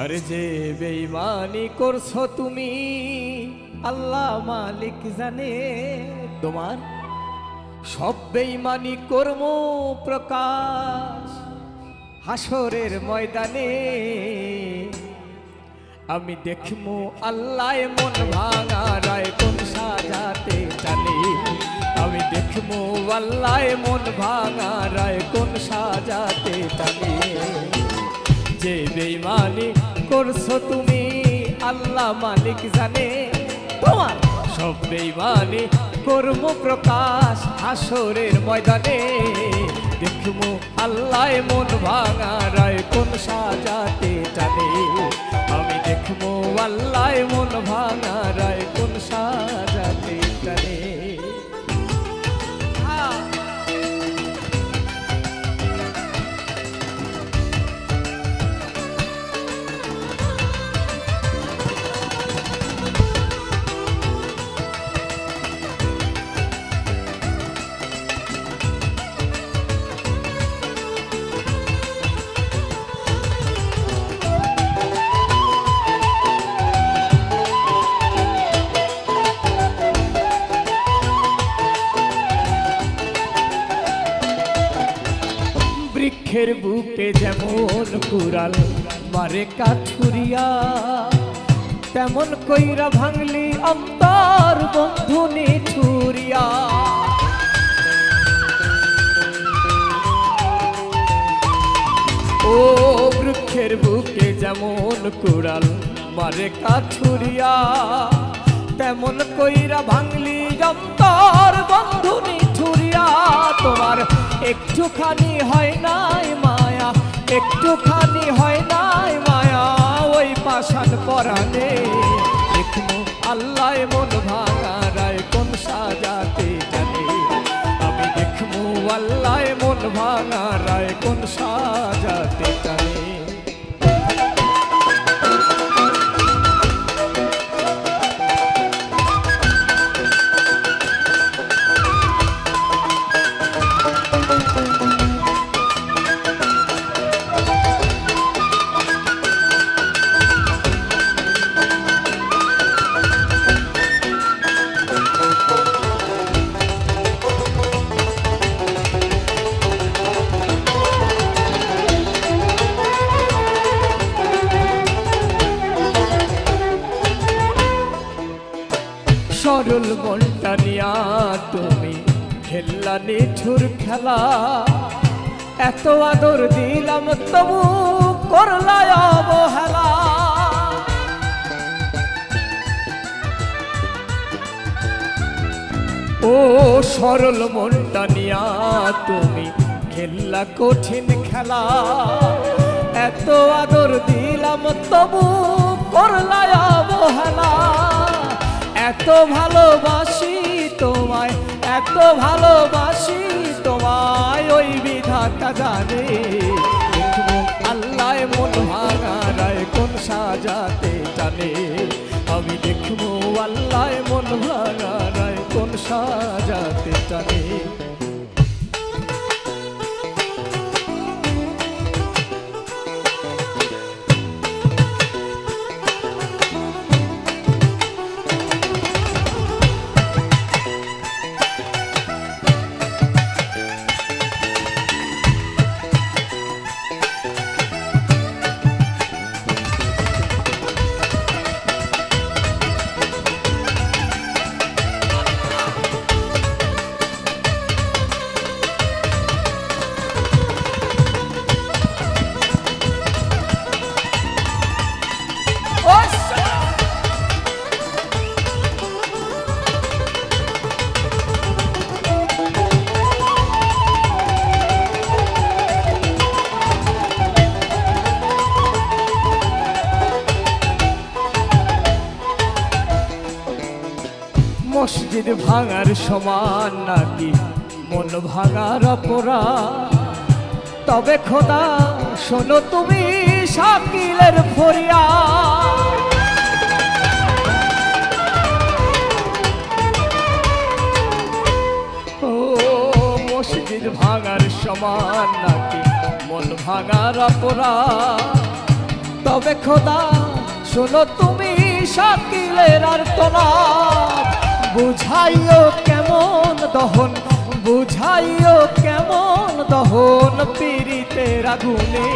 আরে যে বেঈমানি করছো তুমি আল্লাহ মালিক জানে, তোমার সব বেঈমানি কর্ম প্রকাশ হাসরের ময়দানে। আমি দেখমু আল্লাহ মন ভাঙা রায় কোন সাজাতে জানে, আমি দেখমু আল্লাহ মন ভাঙা রায় কোন সাজাতে জানে। যে বেঈমানি করছো তুমি আল্লাহ মালিক জানে, তোমার সব বেঈমানি কর্ম প্রকাশ হাসরের ময়দানে। দেখমু আল্লাহ মন ভাঙা রায় কোন সাজাতে জানে, আমি দেখমু আল্লাহ মন ভাঙা রায় কোন সাজাতে জানে। বৃক্ষের বুকে যেমন কুড়াল মারে কাঠুরিয়া, তেমন কইরা ভাঙলি অন্তর বন্ধু নিঠুরিয়া। ও বৃক্ষের বুকে যেমন কুড়াল মারে কাঠুরিয়া, তেমন কইরা ভাঙলি অন্তর বন্ধু নিঠুরিয়া। তোমার একটুখানি হয় নাই মায়া, একটুখানি হয় নাই মায়া ওই পাষাণ পরাণে। দেখমু আল্লাহ মন ভাঙা রায় কোন সাজাতে জানে, আমি দেখমু আল্লাহ মন ভাঙা রায় কোন সাজাতে জানে। সরল মনটা নিয়া তুমি খেললা নিঠুর খেলা, এত আদর দিলাম তবু করলা অবহেলা। ও সরল মনটা নিয়া তুমি খেললা কঠিন খেলা, এত আদর দিলাম তবু করলা অবহেলা। এত ভালোবাসি তোমায়, এত ভালোবাসি তোমায় ওই বিধাতা জানে। দেখবো আল্লাহ মন ভাঙা রায় কোন সাজাতে জানে, আমি দেখবো আল্লাহ মন ভাঙা রায় কোন সাজাতে জানে। মসজিদ ভাঙার সমান নাকি মন ভাঙার অপরাধ, তবে খোদা শোনো তুমি শাকিলের ফরিয়াদ। ও মসজিদ ভাঙার সমান নাকি মন ভাঙার অপরাধ, তবে খোদা শোনো তুমি শাকিলের আর্তনাদ, বুঝাইও কেমন দহন, বুঝাইও কেমন দহন পীড়িতের আগুনে।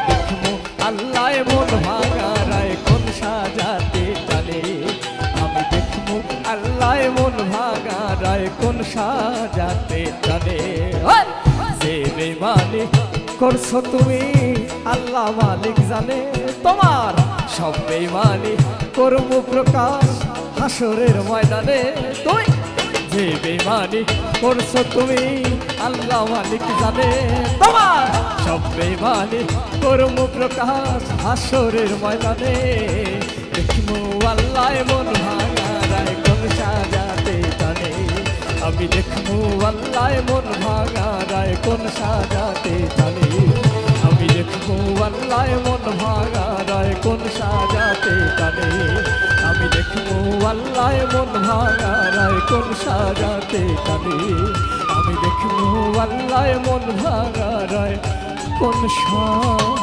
দেখমু আল্লাহ মন ভাঙারায় কোন সাজাতে জানে, আমি দেখমু আল্লাহ মন ভাঙারায় কোন সাজাতে জানে। যে বেমানি করছো তুমি আল্লাহ মালিক জানে, তোমার সব বেমানি করবো প্রকাশ হাসরের ময়দানে। তুই যে বেমানি করছো তুমি আল্লাহ মালিক জানে, তোমার সব বেমানি করবো প্রকাশ হাসরের ময়দানে। দেখবো আল্লাহ মন ভাঙারায় কোন সাজাতে জানে, আমি দেখবো আল্লাহ মন ভাঙারায় কোন সাজাতে জানে, আমি দেখবো আল্লাহ মন ভাঙারায় কোন সাজাতে জানে, আমি দেখবো আল্লাহ মন ভাঙারায় কোন সাজাতে জানে, আমি দেখবো আল্লাহ মন ভাঙারায় কোন সাজাতে